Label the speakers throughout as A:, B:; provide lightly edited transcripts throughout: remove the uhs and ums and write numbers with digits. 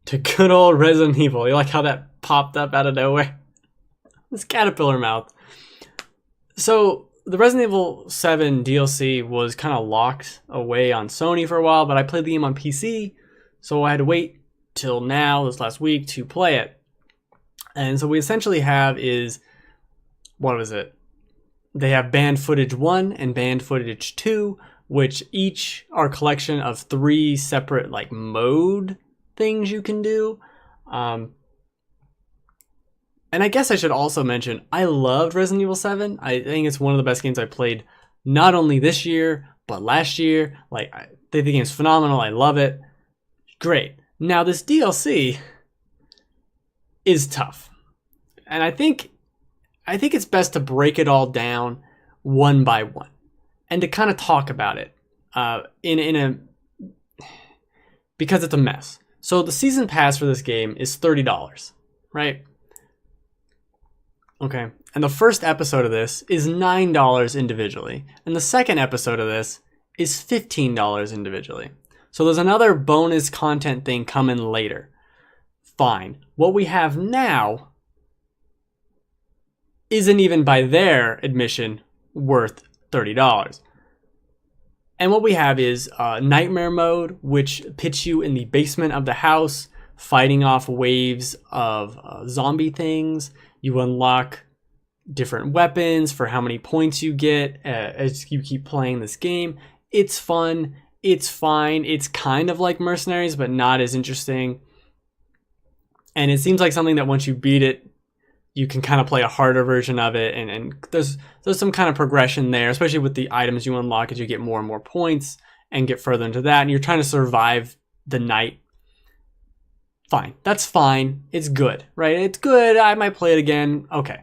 A: To good old Resident Evil. You like how that popped up out of nowhere? This caterpillar mouth. So the Resident Evil 7 DLC was kind of locked away on Sony for a while, but I played the game on PC, so I had to wait till now, this last week, to play it. And so what we essentially have is, what was it? They have Banned Footage 1 and Banned Footage 2, which each are a collection of 3 separate like mode things you can do. And I guess I should also mention, I loved Resident Evil 7. I think it's one of the best games I played, not only this year, but last year. Like, the game's phenomenal. I love it. Great. Now, this DLC is tough. And I think it's best to break it all down one by one and to kind of talk about it because it's a mess. So the season pass for this game is $30, right? Okay, and the first episode of this is $9 individually, and the second episode of this is $15 individually. So there's another bonus content thing coming later. Fine. What we have now isn't even by their admission worth $30. And what we have is Nightmare Mode, which puts you in the basement of the house, fighting off waves of zombie things. You unlock different weapons for how many points you get as you keep playing this game. It's fun. It's fine. It's kind of like Mercenaries, but not as interesting. And it seems like something that once you beat it, you can kind of play a harder version of it. And there's some kind of progression there, especially with the items you unlock as you get more and more points and get further into that. And you're trying to survive the night. Fine. That's fine. It's good, right? It's good. I might play it again. Okay.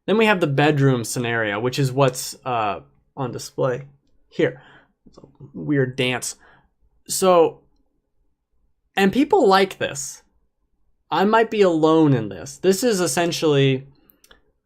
A: Then we have the bedroom scenario, which is what's on display here. It's a weird dance. So, and people like this. I might be alone in this. This is essentially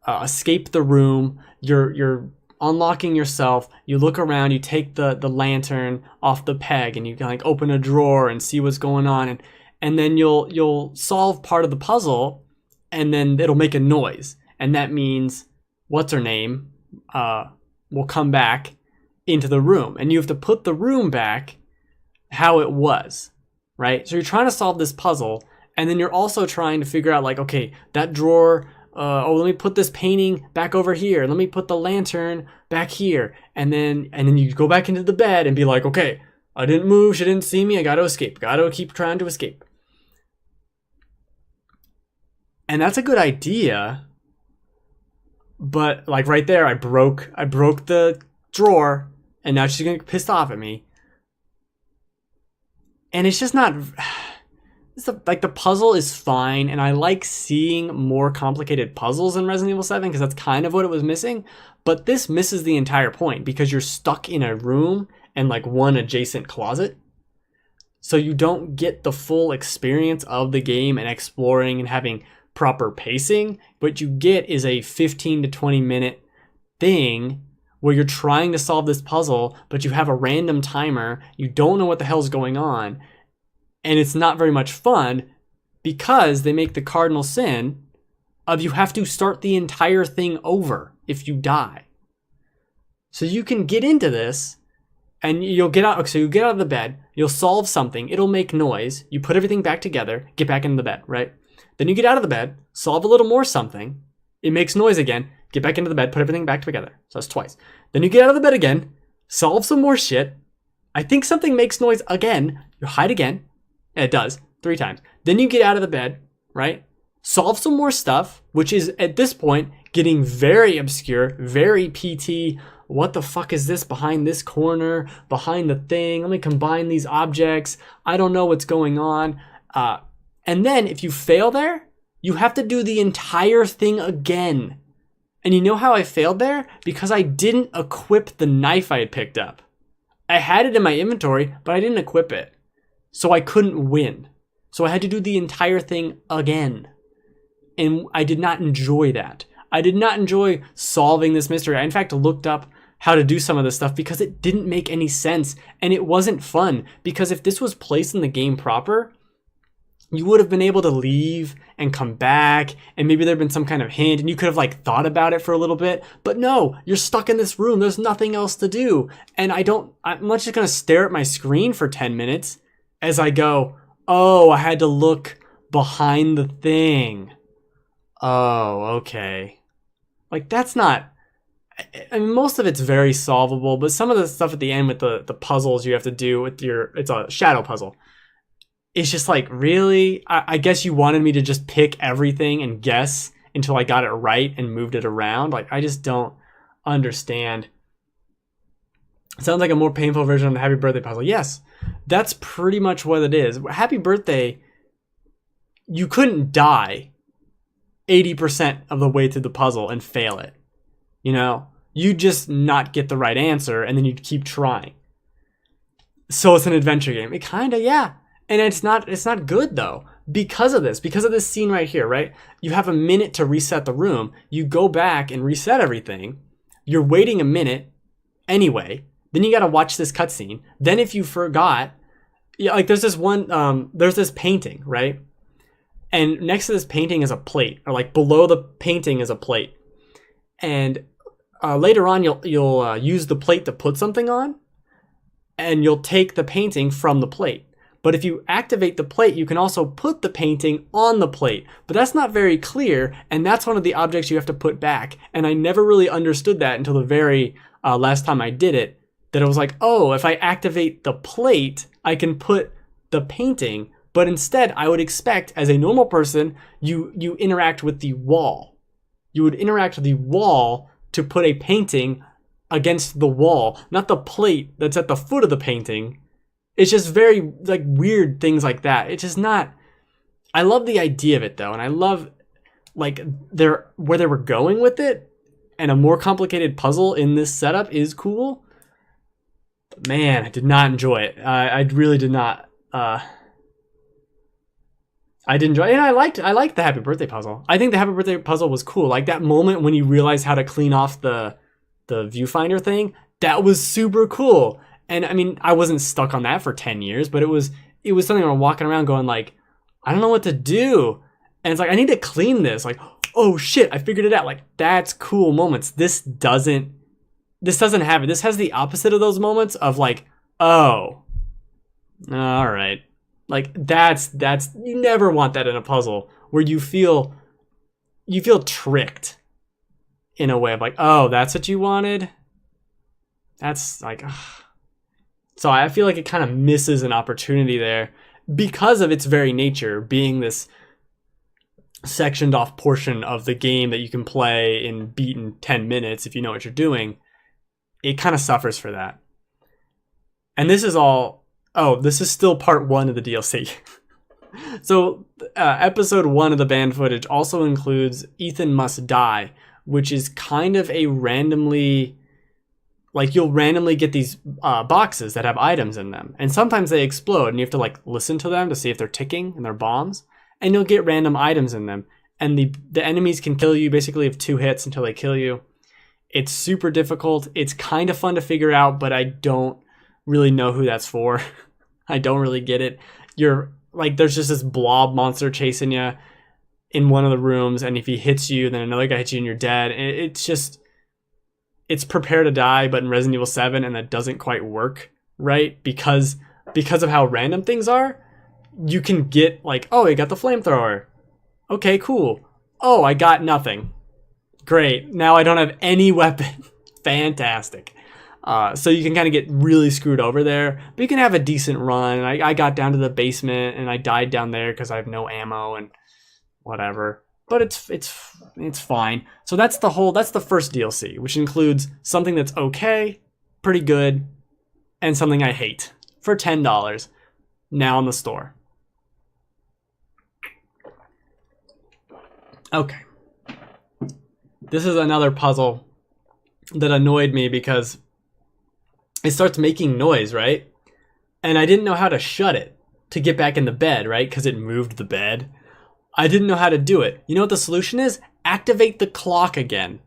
A: escape the room. You're unlocking yourself. You look around. You take the lantern off the peg, and you can like open a drawer and see what's going on. And then you'll solve part of the puzzle, and then it'll make a noise. And that means what's her name will come back into the room. And you have to put the room back how it was, right? So you're trying to solve this puzzle, and then you're also trying to figure out like, okay, that drawer, let me put this painting back over here. Let me put the lantern back here. And then you go back into the bed and be like, okay, I didn't move. She didn't see me. I got to escape. Got to keep trying to escape. And that's a good idea. But like right there, I broke the drawer, and now she's gonna get pissed off at me. And it's just not. Like the puzzle is fine, and I like seeing more complicated puzzles in Resident Evil 7 because that's kind of what it was missing. But this misses the entire point because you're stuck in a room and like one adjacent closet. So you don't get the full experience of the game and exploring and having proper pacing. What you get is a 15 to 20 minute thing where you're trying to solve this puzzle, but you have a random timer. You don't know what the hell's going on. And it's not very much fun because they make the cardinal sin of you have to start the entire thing over if you die. So you can get into this and you'll get out. So you get out of the bed, you'll solve something, it'll make noise, you put everything back together, get back into the bed, right? Then you get out of the bed, solve a little more something, it makes noise again, get back into the bed, put everything back together. So that's twice. Then you get out of the bed again, solve some more shit, I think something makes noise again, you hide again, and it does, 3 times. Then you get out of the bed, right? Solve some more stuff, which is at this point getting very obscure, very PT. What the fuck is this behind this corner, behind the thing? Let me combine these objects. I don't know what's going on. And then if you fail there, you have to do the entire thing again. And you know how I failed there? Because I didn't equip the knife I had picked up. I had it in my inventory, but I didn't equip it. So I couldn't win. So I had to do the entire thing again. And I did not enjoy that. I did not enjoy solving this mystery. I in fact looked up how to do some of this stuff because it didn't make any sense and it wasn't fun. Because if this was placed in the game proper, you would have been able to leave and come back, and maybe there'd been some kind of hint and you could have like thought about it for a little bit. But no, you're stuck in this room. There's nothing else to do. And I'm just going to stare at my screen for 10 minutes as I go, oh, I had to look behind the thing. Oh, okay. Like, that's not... I mean, most of it's very solvable, but some of the stuff at the end with the puzzles you have to do with it's a shadow puzzle. It's just like, really? I guess you wanted me to just pick everything and guess until I got it right and moved it around. Like, I just don't understand. It sounds like a more painful version of the Happy Birthday puzzle. Yes, that's pretty much what it is. Happy Birthday, you couldn't die 80% of the way through the puzzle and fail it. You know, you just not get the right answer and then you'd keep trying. So it's an adventure game. It kind of, yeah. And it's not good though. Because of this scene right here, right? You have a minute to reset the room. You go back and reset everything. You're waiting a minute anyway. Then you got to watch this cutscene. Then if you forgot, yeah, like there's this painting, right? And next to this painting is a plate, or like below the painting is a plate. And later on, you'll use the plate to put something on, and you'll take the painting from the plate. But if you activate the plate, you can also put the painting on the plate. But that's not very clear, and that's one of the objects you have to put back. And I never really understood that until the very last time I did it, that it was like, oh, if I activate the plate, I can put the painting. But instead, I would expect, as a normal person, you interact with the wall. You would interact with the wall to put a painting against the wall, not the plate that's at the foot of the painting. It's just very like weird things like that. It's just not... I love the idea of it though, and I love like where they were going with it, and a more complicated puzzle in this setup is cool. But man, I did not enjoy it. I really did not. I did enjoy it, and I liked the Happy Birthday puzzle. I think the Happy Birthday puzzle was cool. Like that moment when you realize how to clean off the viewfinder thing, that was super cool. And I mean, I wasn't stuck on that for 10 years, but it was something where I'm walking around going like, I don't know what to do. And it's like, I need to clean this. Like, oh shit, I figured it out. Like, that's cool moments. This doesn't have it. This has the opposite of those moments of like, oh, all right. Like that's you never want that in a puzzle where you feel tricked in a way of like, oh, that's what you wanted. That's like, ugh. So I feel like it kind of misses an opportunity there because of its very nature being this sectioned off portion of the game that you can play and beat in 10 minutes if you know what you're doing. It kind of suffers for that. And this is all... Oh, this is still part 1 of the DLC. So episode 1 of the banned footage also includes Ethan Must Die, which is kind of a randomly... Like, you'll randomly get these boxes that have items in them. And sometimes they explode, and you have to, like, listen to them to see if they're ticking and they're bombs. And you'll get random items in them. And the enemies can kill you basically with 2 hits until they kill you. It's super difficult. It's kind of fun to figure out, but I don't really know who that's for. I don't really get it. You're, like, there's just this blob monster chasing you in one of the rooms, and if he hits you, then another guy hits you and you're dead. It's just... It's prepare to die, but in Resident Evil 7, and that doesn't quite work, right? Because of how random things are, you can get like, oh, I got the flamethrower. Okay, cool. Oh, I got nothing. Great. Now I don't have any weapon. Fantastic. So you can kind of get really screwed over there, but you can have a decent run. And I got down to the basement and I died down there because I have no ammo and whatever. But it's fine. So that's the first DLC, which includes something that's okay, pretty good, and something I hate for $10 now in the store. Okay. This is another puzzle that annoyed me because it starts making noise, right? And I didn't know how to shut it to get back in the bed, right? Because it moved the bed. I didn't know how to do it. You know what the solution is? Activate the clock again.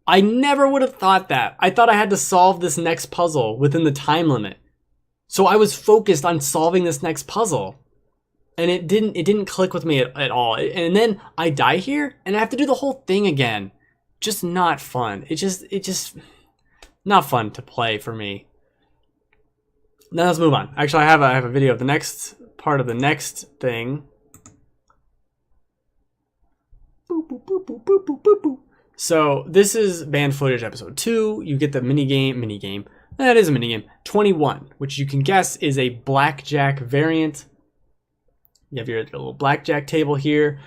A: I never would have thought that. I thought I had to solve this next puzzle within the time limit. So I was focused on solving this next puzzle. And it didn't click with me at all. And then I die here and I have to do the whole thing again. Just not fun. It just not fun to play for me. Now let's move on. Actually, I have a video of the next part of the next thing. Boop, boop, boop, boop, boop, boop, boop, boop. So this is Banned Footage episode 2. You get the minigame. That is a minigame. 21, which you can guess is a blackjack variant. You have your little blackjack table here.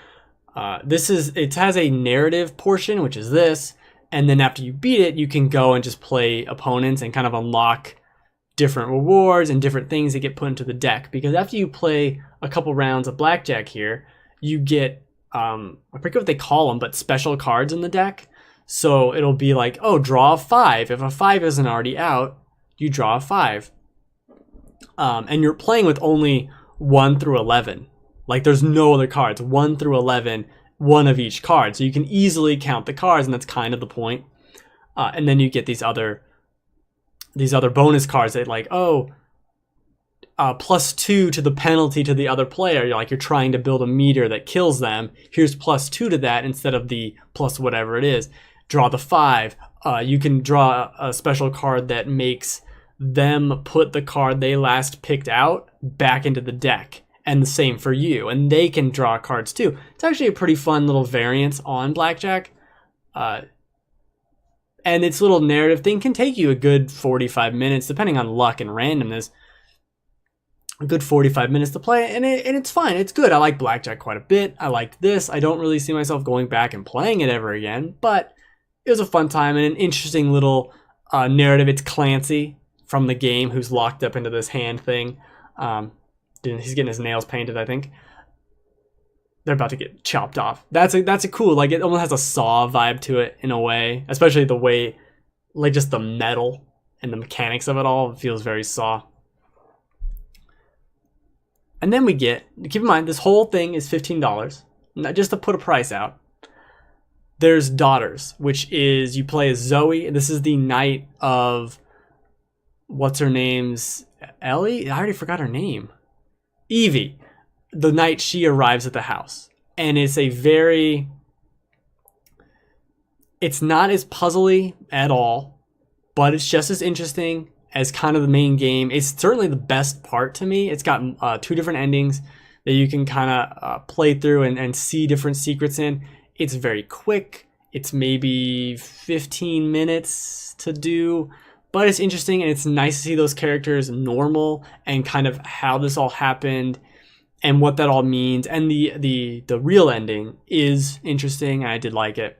A: It has a narrative portion, which is this. And then after you beat it, you can go and just play opponents and kind of unlock different rewards and different things that get put into the deck. Because after you play a couple rounds of blackjack here, you get, I forget what they call them, but special cards in the deck. So it'll be like, oh, draw a 5. If a 5 isn't already out, you draw a 5. And you're playing with only 1 through 11. Like there's no other cards. 1 through 11, one of each card. So you can easily count the cards, and that's kind of the point. And then you get these other bonus cards that like, +2 to the penalty to the other player. You're trying to build a meter that kills them. Here's +2 to that instead of the plus whatever it is. Draw the 5. You can draw a special card that makes them put the card they last picked out back into the deck. And the same for you. And they can draw cards too. It's actually a pretty fun little variance on blackjack. And its little narrative thing can take you a good 45 minutes, depending on luck and randomness. A good 45 minutes to play, and it's fine. It's good. I like blackjack quite a bit. I liked this. I don't really see myself going back and playing it ever again, but it was a fun time and an interesting little narrative. It's Clancy from the game who's locked up into this hand thing. He's getting his nails painted, I think. They're about to get chopped off. That's a cool, like it almost has a Saw vibe to it in a way, especially the way, like just the metal and the mechanics of it all feels very Saw. And then keep in mind, this whole thing is $15, not just to put a price out. There's Daughters, which is you play as Zoe. This is the night of, what's her name's, Ellie? I already forgot her name. Evie, the night she arrives at the house. And it's it's not as puzzly at all, but it's just as interesting as kind of the main game. It's certainly the best part to me. It's got 2 different endings that you can kind of play through and see different secrets in. It's very quick. It's maybe 15 minutes to do. But it's interesting, and it's nice to see those characters normal and kind of how this all happened and what that all means. And the real ending is interesting, and I did like it.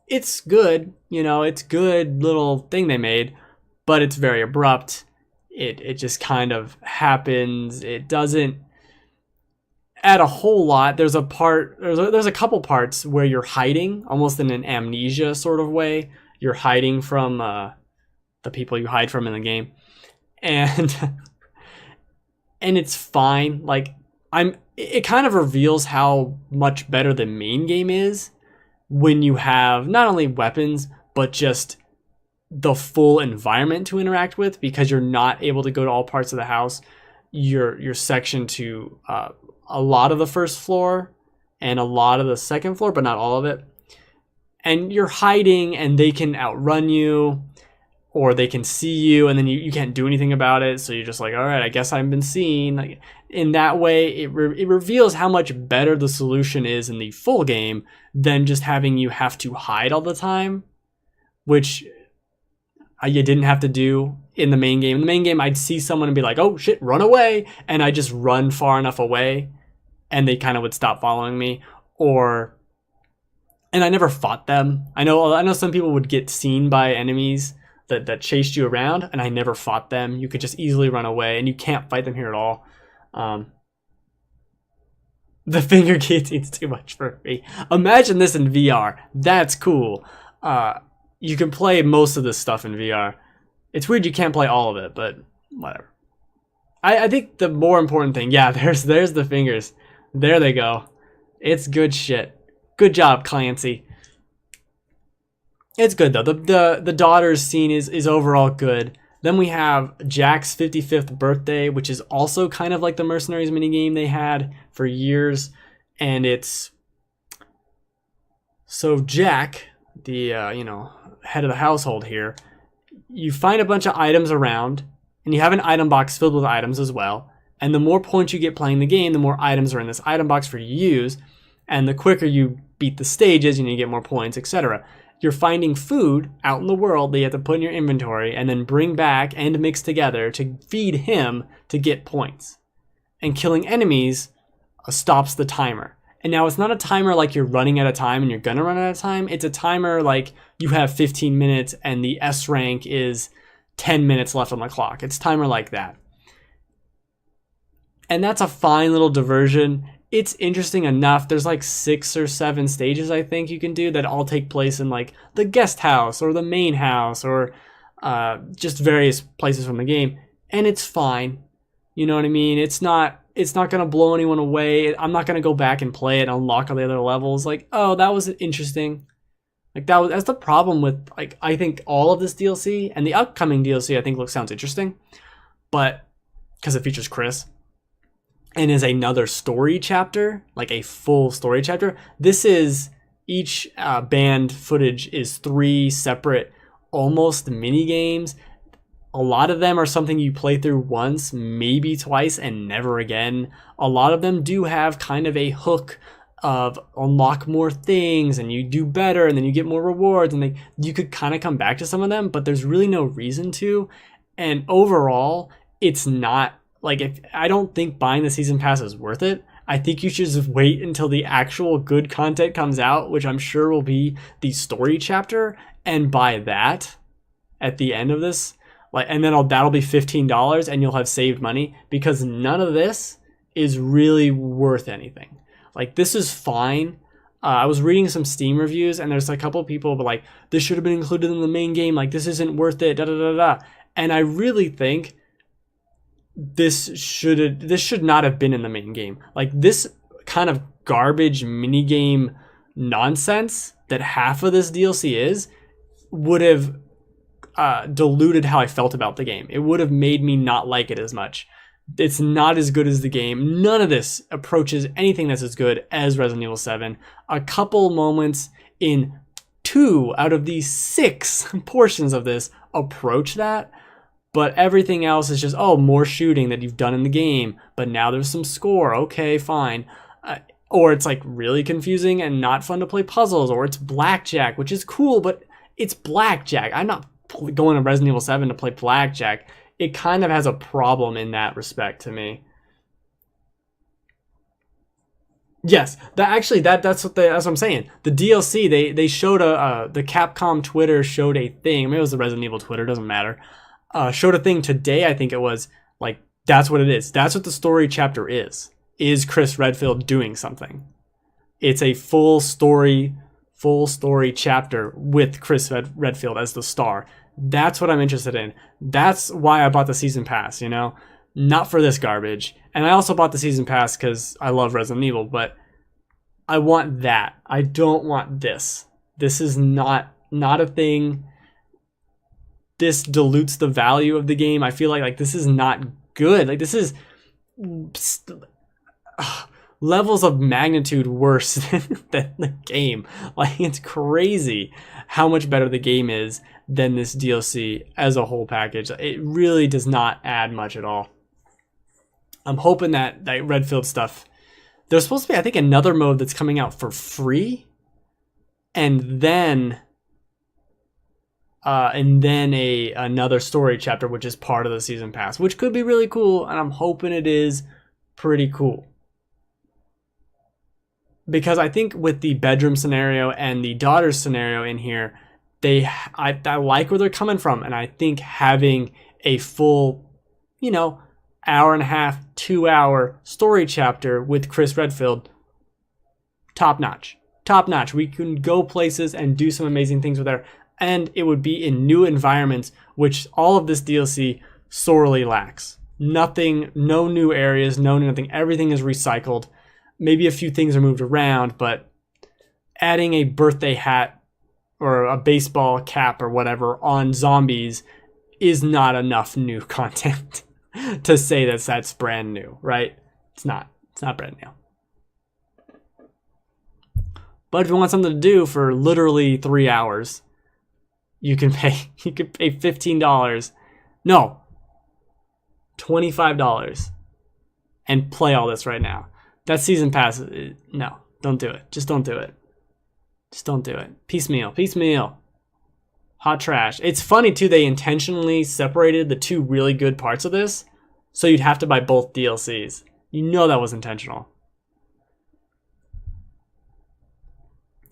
A: It's good, it's good little thing they made, but it's very abrupt. It just kind of happens. It doesn't add a whole lot. There's a couple parts where you're hiding, almost in an amnesia sort of way. You're hiding from the people you hide from in the game, and it's fine. Like it kind of reveals how much better the main game is when you have not only weapons but just the full environment to interact with, because you're not able to go to all parts of the house. You're sectioned to a lot of the first floor and a lot of the second floor, but not all of it. And you're hiding, and they can outrun you, or they can see you, and then you can't do anything about it. So you're just like, all right, I guess I've been seen. Like, in that way, it reveals how much better the solution is in the full game than just having you have to hide all the time, which you didn't have to do in the main game. In the main game, I'd see someone and be like, oh shit, run away. And I just run far enough away and they kind of would stop following me. And I never fought them. I know some people would get seen by enemies that chased you around, and I never fought them. You could just easily run away, and you can't fight them here at all. The finger guillotine's too much for me. Imagine this in VR. That's cool. You can play most of this stuff in VR. It's weird you can't play all of it, but whatever. I think the more important thing, yeah, there's the fingers. There they go. It's good shit. Good job, Clancy. It's good though. The daughters scene is overall good. Then we have Jack's 55th birthday, which is also kind of like the Mercenaries minigame they had for years. And it's... So Jack, the head of the household here, you find a bunch of items around, and you have an item box filled with items as well. And the more points you get playing the game, the more items are in this item box for you to use. And the quicker you beat the stages, you get more points, etc. You're finding food out in the world that you have to put in your inventory and then bring back and mix together to feed him to get points. And killing enemies stops the timer. And now it's not a timer like you're running out of time and you're gonna run out of time. It's a timer like you have 15 minutes and the S rank is 10 minutes left on the clock. It's timer like that. And that's a fine little diversion. It's interesting enough. There's like 6 or 7 stages I think you can do that all take place in like the guest house or the main house or just various places from the game. And it's fine. You know what I mean? It's not going to blow anyone away. I'm not going to go back and play it and unlock all the other levels. Like, oh, that was interesting. Like that's the problem with like I think all of this DLC and the upcoming DLC I think sounds interesting, but because it features Chris and is another story chapter, like a full story chapter. This is each banned footage is 3 separate almost mini games. A lot of them are something you play through once, maybe twice, and never again. A lot of them do have kind of a hook of unlock more things and you do better and then you get more rewards and you could kind of come back to some of them, but there's really no reason to. And overall, it's not like I don't think buying the season pass is worth it. I think you should just wait until the actual good content comes out, which I'm sure will be the story chapter, and buy that at the end of this. And then that'll be $15 and you'll have saved money, because none of this is really worth anything. Like, this is fine. I was reading some Steam reviews and there's a couple of people but like, this should have been included in the main game. Like, this isn't worth it. Da da da da. And I really think this should not have been in the main game. Like, this kind of garbage minigame nonsense that half of this DLC is would have diluted how I felt about the game. It would have made me not like it as much. It's not as good as the game. None of this approaches anything that's as good as Resident Evil 7. A couple moments in 2 out of these 6 portions of this approach that, but everything else is just, oh, more shooting that you've done in the game, but now there's some score. Okay, fine. Or it's like really confusing and not fun to play puzzles, or it's blackjack, which is cool, but it's blackjack. I'm not going to Resident Evil 7 to play blackjack. It kind of has a problem in that respect to me. Yes, that's what I'm saying. The DLC, they showed the Capcom Twitter showed a thing. Maybe it was the Resident Evil Twitter, doesn't matter. Showed a thing today, I think it was, like, that's what it is. That's what the story chapter is Chris Redfield doing something. It's a full story chapter with Chris Redfield as the star. That's what I'm interested in. That's why I bought the season pass, not for this garbage. And I also bought the season pass because I love Resident Evil, but I want that. I don't want this. This is not a thing. This dilutes the value of the game. I feel like this is not good. Like, this is levels of magnitude worse than the game. Like, it's crazy how much better the game is than this DLC as a whole package. It really does not add much at all. I'm hoping that Redfield stuff, there's supposed to be, I think, another mode that's coming out for free, and then another story chapter, which is part of the season pass, which could be really cool, and I'm hoping it is pretty cool. Because I think with the bedroom scenario and the daughter's scenario in here, I like where they're coming from, and I think having a full, hour and a half, 2 hour story chapter with Chris Redfield, top notch. We can go places and do some amazing things with her, and it would be in new environments, which all of this DLC sorely lacks. Nothing, no new areas, no nothing. Everything is recycled. Maybe a few things are moved around, but adding a birthday hat or a baseball cap or whatever on zombies is not enough new content to say that's brand new, right? It's not. It's not brand new. But if you want something to do for literally 3 hours, you can pay $15. No. $25 and play all this right now. That season pass, no, don't do it. Just don't do it. Just don't do it. Piecemeal. Hot trash. It's funny too, they intentionally separated the two really good parts of this, so you'd have to buy both DLCs. You know that was intentional.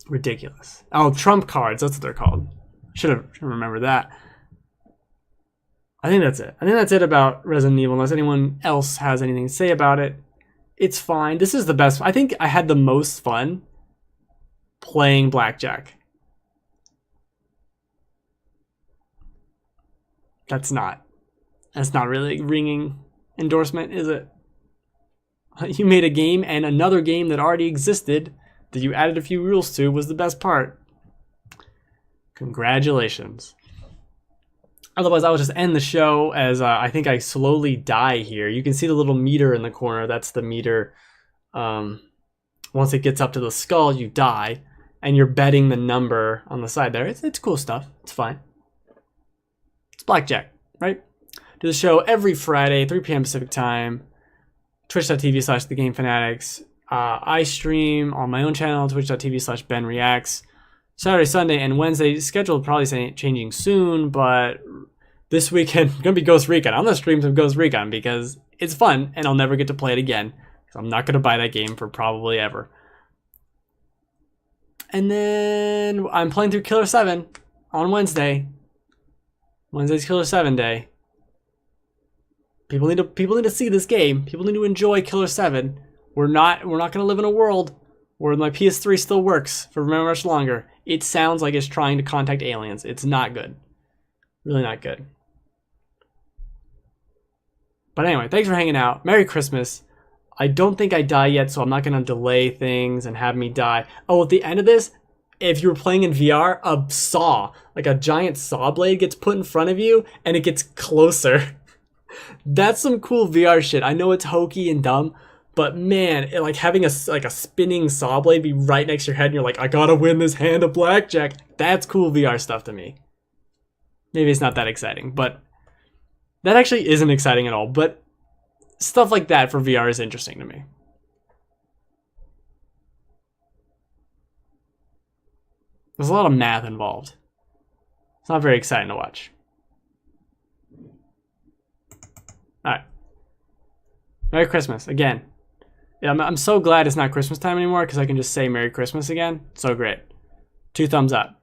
A: Ridiculous. Oh, trump cards, that's what they're called. Should remember that. I think that's it. I think that's it about Resident Evil, unless anyone else has anything to say about it. It's fine. This is the best. I think I had the most fun playing Blackjack. That's not really a ringing endorsement, is it? You made a game, and another game that already existed that you added a few rules to was the best part. Congratulations. Otherwise, I'll just end the show as I think I slowly die here. You can see the little meter in the corner. That's the meter. Once it gets up to the skull, you die. And you're betting the number on the side there. It's cool stuff. It's fine. It's Blackjack, right? Do the show every Friday, 3 p.m. Pacific time. Twitch.tv/TheGameFanatics. I stream on my own channel, twitch.tv/BenReacts. Saturday, Sunday, and Wednesday. Schedule probably changing soon, but this weekend gonna be Ghost Recon. I'm gonna stream some Ghost Recon because it's fun, and I'll never get to play it again. I'm not gonna buy that game for probably ever. And then I'm playing through Killer 7 on Wednesday. Wednesday's Killer 7 day. People need to see this game. People need to enjoy Killer 7. We're not gonna live in a world where my PS3 still works for very much longer. It sounds like it's trying to contact aliens. It's not good. Really not good. But anyway, thanks for hanging out. Merry Christmas. I don't think I die yet, so I'm not going to delay things and have me die. Oh, at the end of this, if you were playing in VR, a saw, like a giant saw blade gets put in front of you, and it gets closer. That's some cool VR shit. I know it's hokey and dumb, but man, like having a spinning saw blade be right next to your head, and you're like, I gotta win this hand of blackjack. That's cool VR stuff to me. Maybe it's not that exciting, but that actually isn't exciting at all. But stuff like that for VR is interesting to me. There's a lot of math involved. It's not very exciting to watch. Alright. Merry Christmas, again. Yeah, I'm so glad it's not Christmas time anymore because I can just say Merry Christmas again. So great. 2 thumbs up.